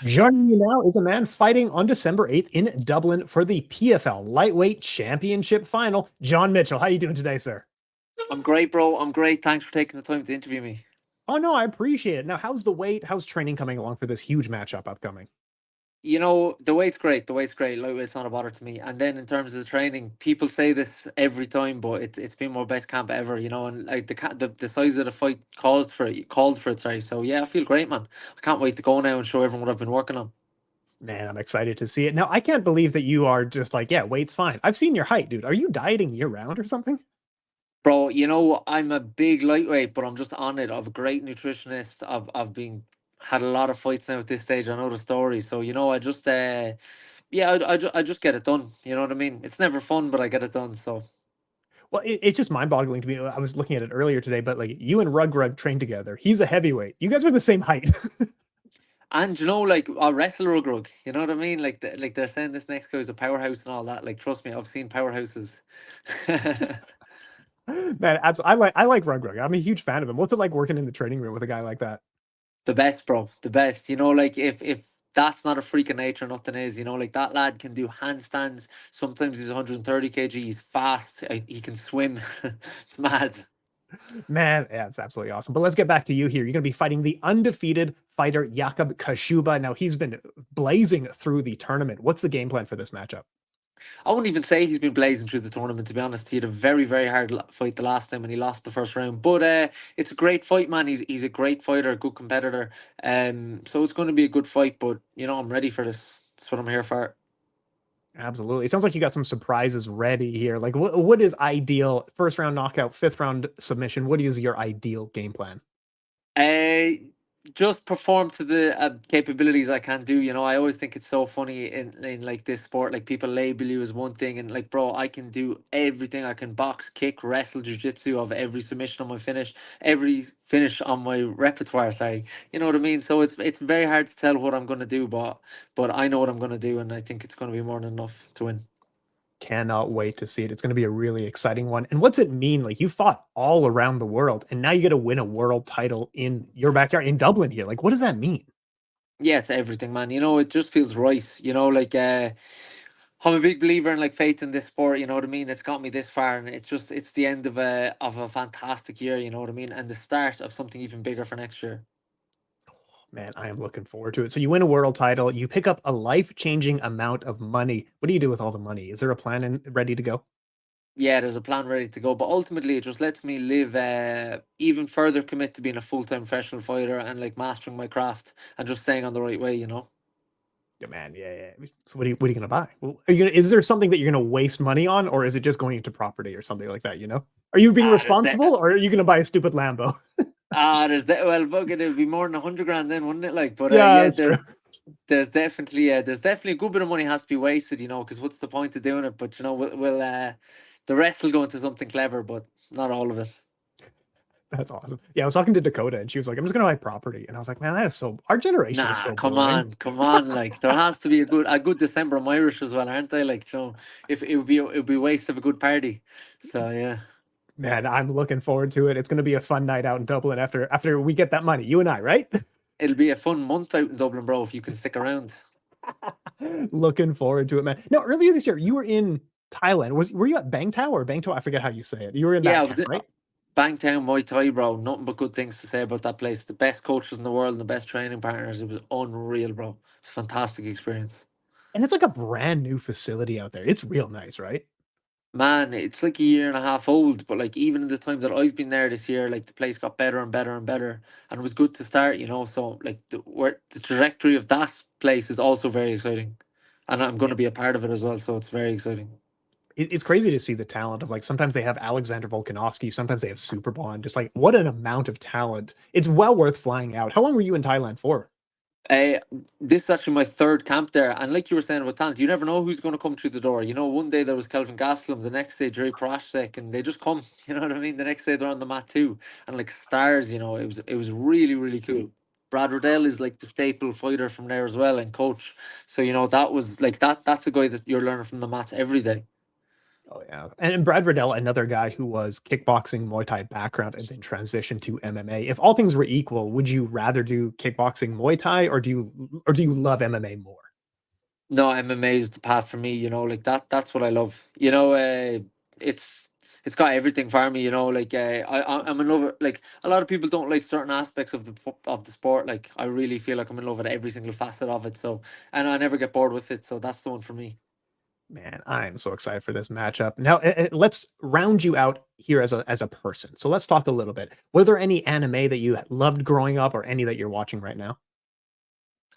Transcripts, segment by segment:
Joining me now is a man fighting on December 8th in Dublin for the PFL Lightweight Championship Final. John Mitchell, how you doing today, sir? I'm great, bro. I'm great. Thanks for taking the time to interview me. Oh no, I appreciate it. Now, how's the weight? How's training coming along for this huge matchup upcoming? The weight's great. The weight's great. Lightweight's not a bother to me. And then in terms of the training, people say this every time, but it's been my best camp ever. And like the size of the fight called for it. Sorry. So yeah, I feel great, man. I can't wait to go now and show everyone what I've been working on. Man, I'm excited to see it. Now, I can't believe that you are just like, yeah, weight's fine. I've seen your height, dude. Are you dieting year round or something? Bro, I'm a big lightweight, but I'm just on it. I've a great nutritionist. I've been had a lot of fights now at this stage. I know the story. So, I just yeah, I just get it done. You know what I mean? It's never fun, but I get it done. So, Well, it's just mind-boggling to me. I was looking at it earlier today, but like you and Rug trained together. He's a heavyweight. You guys are the same height. and like I wrestle rug. You know what I mean? Like they're saying this next guy's a powerhouse and all that. Like trust me, I've seen powerhouses. Man, I like Rug. I'm a huge fan of him. What's it like working in the training room with a guy like that? The best, bro. The best. Like if that's not a freak of nature, nothing is. Like that lad can do handstands. Sometimes he's 130 kg. He's fast. He can swim. It's mad. Man, yeah, it's absolutely awesome. But let's get back to you here. You're going to be fighting the undefeated fighter Jakub Kaszuba. Now he's been blazing through the tournament. What's the game plan for this matchup? I wouldn't even say he's been blazing through the tournament. To be honest, he had a very very hard fight the last time and he lost the first round. But it's a great fight, man. He's a great fighter, a good competitor. So it's going to be a good fight. But I'm ready for this. That's what I'm here for. Absolutely. It sounds like you got some surprises ready here. Like what is ideal? First round knockout, fifth round submission. What is your ideal game plan? Uh, just perform to the capabilities I can do. I always think it's so funny in like this sport. Like people label you as one thing, and like, bro, I can do everything. I can box, kick, wrestle, jujitsu. Of every submission on my finish, every finish on my repertoire. Sorry, you know what I mean. So it's very hard to tell what I'm gonna do, but I know what I'm gonna do, and I think it's gonna be more than enough to win. Cannot wait to see it. It's going to be a really exciting one. And what's it mean? Like you fought all around the world and now you get to win a world title in your backyard in Dublin here. Like what does that mean? Yeah, it's everything, man. It just feels right. Like I'm a big believer in like faith in this sport. You know what I mean? It's got me this far, and it's the end of a fantastic year. You know what I mean? And the start of something even bigger for next year. Man, I am looking forward to it. So you win a world title, you pick up a life-changing amount of money. What do you do with all the money? Is there a plan ready to go? Yeah, there's a plan ready to go, but ultimately it just lets me live even further commit to being a full-time professional fighter and like mastering my craft and just staying on the right way. Yeah, man, yeah. So what are you gonna buy? Well, is there something that you're gonna waste money on, or is it just going into property or something like that? Are you being Ah, there's that. responsible, or are you gonna buy a stupid Lambo? There's that. Well, fuck it, it'd be more than 100 grand then, wouldn't it? Like, but Yeah, yeah, that's true. there's definitely a good bit of money has to be wasted, because what's the point of doing it? But the rest will go into something clever, but not all of it. That's awesome. Yeah, I was talking to Dakota, and she was like, "I'm just gonna buy property," and I was like, "Man, that is so. Our generation is Nah, so come boring." on, come on. Like there has to be a good December. I'm Irish as well, aren't they? Like, if it would be a waste of a good party. So yeah, Man, I'm looking forward to it. It's gonna be a fun night out in Dublin after we get that money. You and I, right? it'll be a fun month out in Dublin, bro. If you can stick around. Looking forward to it, man. No, earlier this year you were in Thailand. Were you at Bangtao or Bangtao? I forget how you say it. You were in Yeah, that I camp, was right? Bangtown Muay Thai, bro. Nothing but good things to say about that place. The best coaches in the world and the best training partners. It was unreal, bro. It's a fantastic experience. And it's like a brand new facility out there. It's real nice, right? Man, it's like a year and a half old, but like even in the time that I've been there this year, like the place got better and better and better, and it was good to start. So like the trajectory of that place is also very exciting, and I'm going to Man, be a part of it as well. So it's very exciting. it's crazy to see the talent of like sometimes they have Alexander Volkanovski, sometimes they have Superbond. Just like what an amount of talent. It's well worth flying out. How long were you in Thailand for? Uh, this is actually my third camp there, and like you were saying about talent, you never know who's going to come through the door. One day there was Kelvin Gastelum, the next day Jerry Parashek, and they just come. You know what I mean? The next day they're on the mat too, and like stars. It was really really cool. Brad Riddell is like the staple fighter from there as well, and coach. So that was like that. That's a guy that you're learning from the mats every day. Oh yeah, and Brad Riddell, another guy who was kickboxing, Muay Thai background, and then transitioned to MMA. If all things were equal, would you rather do kickboxing, Muay Thai, or do you love MMA more? No, MMA is the path for me. Like that's what I love. It's it's got everything for me. Like I'm in love with, like, a lot of people don't like certain aspects of the sport. Like, I really feel like I'm in love with every single facet of it. So, and I never get bored with it. So that's the one for me. Man, I'm so excited for this matchup. Now, let's round you out here as a person. So let's talk a little bit. Were there any anime that you loved growing up, or any that you're watching right now?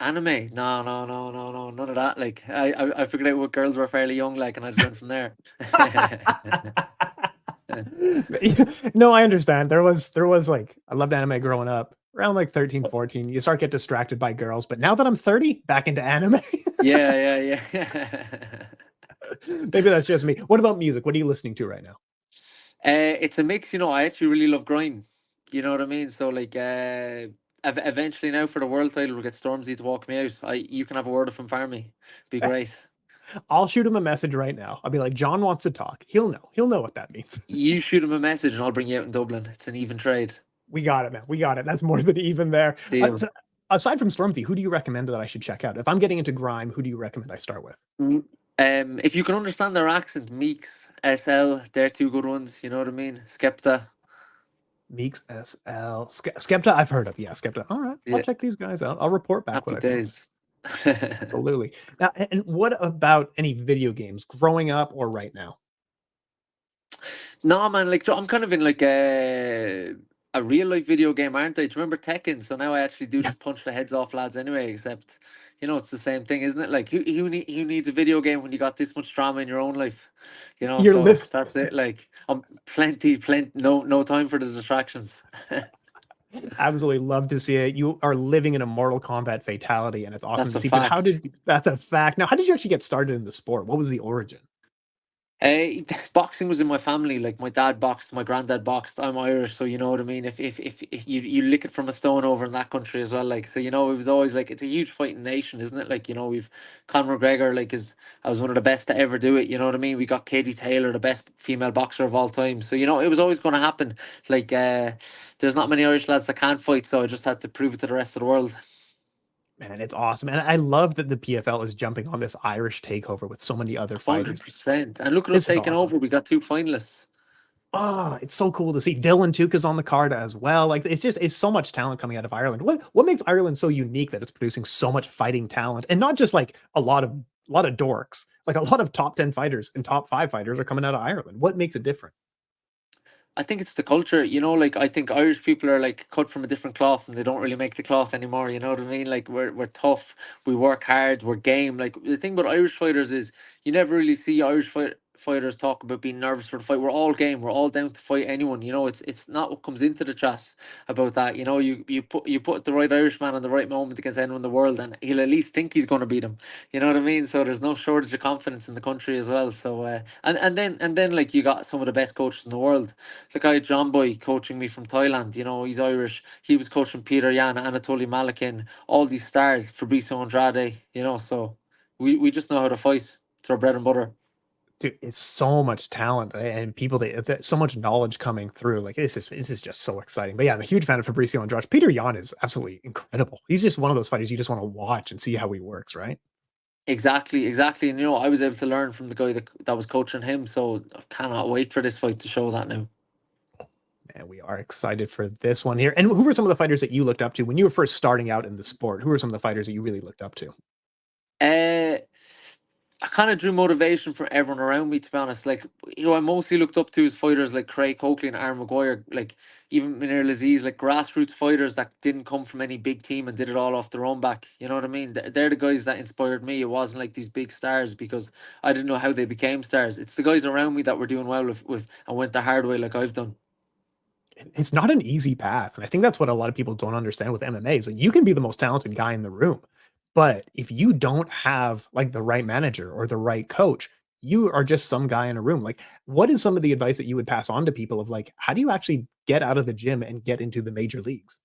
Anime? No, no, no, no, no, none of that. Like, I figured out what girls were fairly young, like, and I just went from there. No, I understand. There was like I loved anime growing up. Around like 13, 14, you start get distracted by girls. But now that I'm 30, back into anime. Yeah, yeah, yeah. Maybe that's just me. What about music? What are you listening to right now? It's a mix. I actually really love grime. You know what I mean? So, like, eventually now for the world title, we'll get Stormzy to walk me out. You can have a word of him for me. Be great. I'll shoot him a message right now. I'll be like, John wants to talk. He'll know. He'll know what that means. You shoot him a message, and I'll bring you out in Dublin. It's an even trade. We got it, man. We got it. That's more than even there. Deal. So aside from Stormzy, who do you recommend that I should check out? If I'm getting into grime, who do you recommend I start with? Mm. If you can understand their accent, Meeks, SL, they're two good ones. You know what I mean? Skepta. Meeks, SL, Skepta. I've heard of. Yeah, Skepta. All right, I'll Yeah. check these guys out. I'll report back Happy what I think. days. Absolutely. Now, and what about any video games growing up or right now? No, man, like, so I'm kind of in like a real life video game, aren't I? Do you remember Tekken? So now I actually do Yeah, just punch the heads off lads anyway, except, it's the same thing, isn't it? Like, who needs a video game when you got this much drama in your own life? you're So li- that's it. Like, I'm plenty, no time for the distractions. absolutely love to see it. You are living in a Mortal Kombat fatality, and it's awesome That's to a see. But fact. that's a fact. Now, how did you actually get started in the sport? What was the origin? Boxing was in my family. Like, my dad boxed, my granddad boxed. I'm Irish, so you know what I mean. If you lick it from a stone over in that country as well, like, so it was always like, it's a huge fighting nation, isn't it? Like, we've Conor McGregor, like, is I was one of the best to ever do it. You know what I mean? We got Katie Taylor, the best female boxer of all time. So it was always going to happen. Like, there's not many Irish lads that can't fight, so I just had to prove it to the rest of the world. Man, it's awesome. And I love that the PFL is jumping on this Irish takeover with so many other fighters. 100%. And look at us This is taking awesome. over. We got two finalists. Oh, it's so cool to see. Dylan Tuca's on the card as well. Like, it's so much talent coming out of Ireland. What makes Ireland so unique that it's producing so much fighting talent, and not just like a lot of dorks, like a lot of top 10 fighters and top 5 fighters are coming out of Ireland. What makes it different? I think it's the culture, like, I think Irish people are like cut from a different cloth and they don't really make the cloth anymore, you know what I mean? Like, we're tough, we work hard, we're game. Like, the thing about Irish fighters is you never really see fighters talk about being nervous for the fight. We're all game, we're all down to fight anyone. It's not what comes into the chat about that. You put the right Irishman on the right moment against anyone in the world and he'll at least think he's gonna beat him. You know what I mean? So there's no shortage of confidence in the country as well. So and then like, you got some of the best coaches in the world. Like, I had John Boy coaching me from Thailand. He's Irish. He was coaching Peter Yan, Anatoly Malakin, all these stars, Fabricio Andrade. So we just know how to fight. It's our bread and butter. Dude, it's so much talent and people that so much knowledge coming through. Like, this is just so exciting. But yeah, I'm a huge fan of Fabricio Andrade. Peter Yan is absolutely incredible. He's just one of those fighters you just want to watch and see how he works, right? Exactly, exactly. And I was able to learn from the guy that was coaching him. So I cannot wait for this fight to show that now. And we are excited for this one here. And who were some of the fighters that you looked up to when you were first starting out in the sport? Who were some of the fighters that you really looked up to? Uh, I kind of drew motivation from everyone around me, to be honest. Like, I mostly looked up to is fighters like Craig Coakley and Aaron Maguire, like even Minir Laziz, like grassroots fighters that didn't come from any big team and did it all off their own back. You know what I mean? They're the guys that inspired me. It wasn't like these big stars because I didn't know how they became stars. It's the guys around me that were doing well with and went the hard way like I've done. It's not an easy path. And I think that's what a lot of people don't understand with MMA is that you can be the most talented guy in the room. But if you don't have like the right manager or the right coach, you are just some guy in a room. Like, what is some of the advice that you would pass on to people of like, how do you actually get out of the gym and get into the major leagues?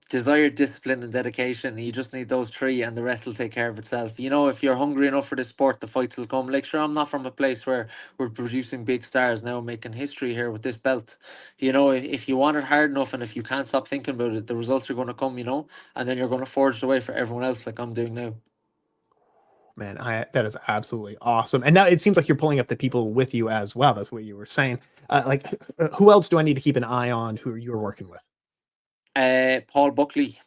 Desire, discipline, and dedication. You just need those three, and the rest will take care of itself. You know, if you're hungry enough for the sport, the fights will come. Like, sure, I'm not from a place where we're producing big stars now, making history here with this belt. You know, if you want it hard enough, and if you can't stop thinking about it, the results are going to come. You know, and then you're going to forge the way for everyone else, like I'm doing now. Man, that is absolutely awesome. And now it seems like you're pulling up the people with you as well. That's what you were saying. Who else do I need to keep an eye on who you're working with? Paul Buckley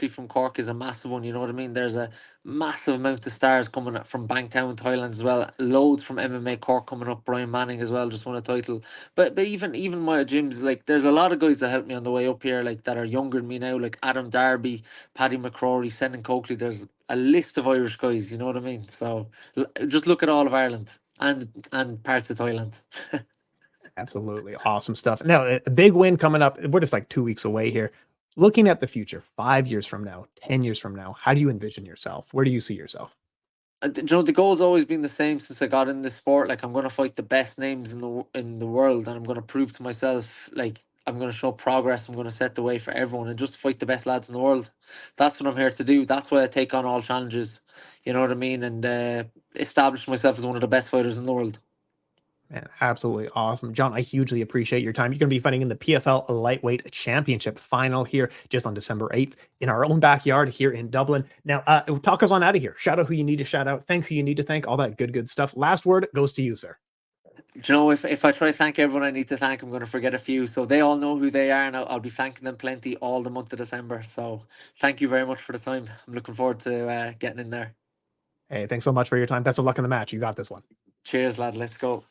from Cork is a massive one. You know what I mean? There's a massive amount of stars coming up from Bangtown, Thailand as well. Loads from MMA Cork coming up. Brian Manning as well just won a title. But even my gyms, like there's a lot of guys that helped me on the way up here, like that are younger than me now, like Adam Darby, Paddy McCrory, Senan Coakley. There's a list of Irish guys. You know what I mean? So just look at all of Ireland and parts of Thailand. Absolutely awesome stuff. Now, a big win coming up. We're just like 2 weeks away here. Looking at the future, 5 years from now, 10 years from now, how do you envision yourself? Where do you see yourself? You know, the goal's always been the same since I got in the sport. Like I'm going to fight the best names in the world, and I'm going to prove to myself, like I'm going to show progress. I'm going to set the way for everyone, and just fight the best lads in the world. That's what I'm here to do. That's why I take on all challenges. You know what I mean, and establish myself as one of the best fighters in the world. Man, absolutely awesome. John, I hugely appreciate your time. You're going to be fighting in the PFL Lightweight Championship final here just on December 8th in our own backyard here in Dublin. Now, talk us on out of here. Shout out who you need to shout out. Thank who you need to thank. All that good stuff. Last word goes to you, sir. Do you know, if I try to thank everyone I need to thank, I'm going to forget a few. So they all know who they are, and I'll be thanking them plenty all the month of December. So thank you very much for the time. I'm looking forward to getting in there. Hey, thanks so much for your time. Best of luck in the match. You got this one. Cheers, lad. Let's go.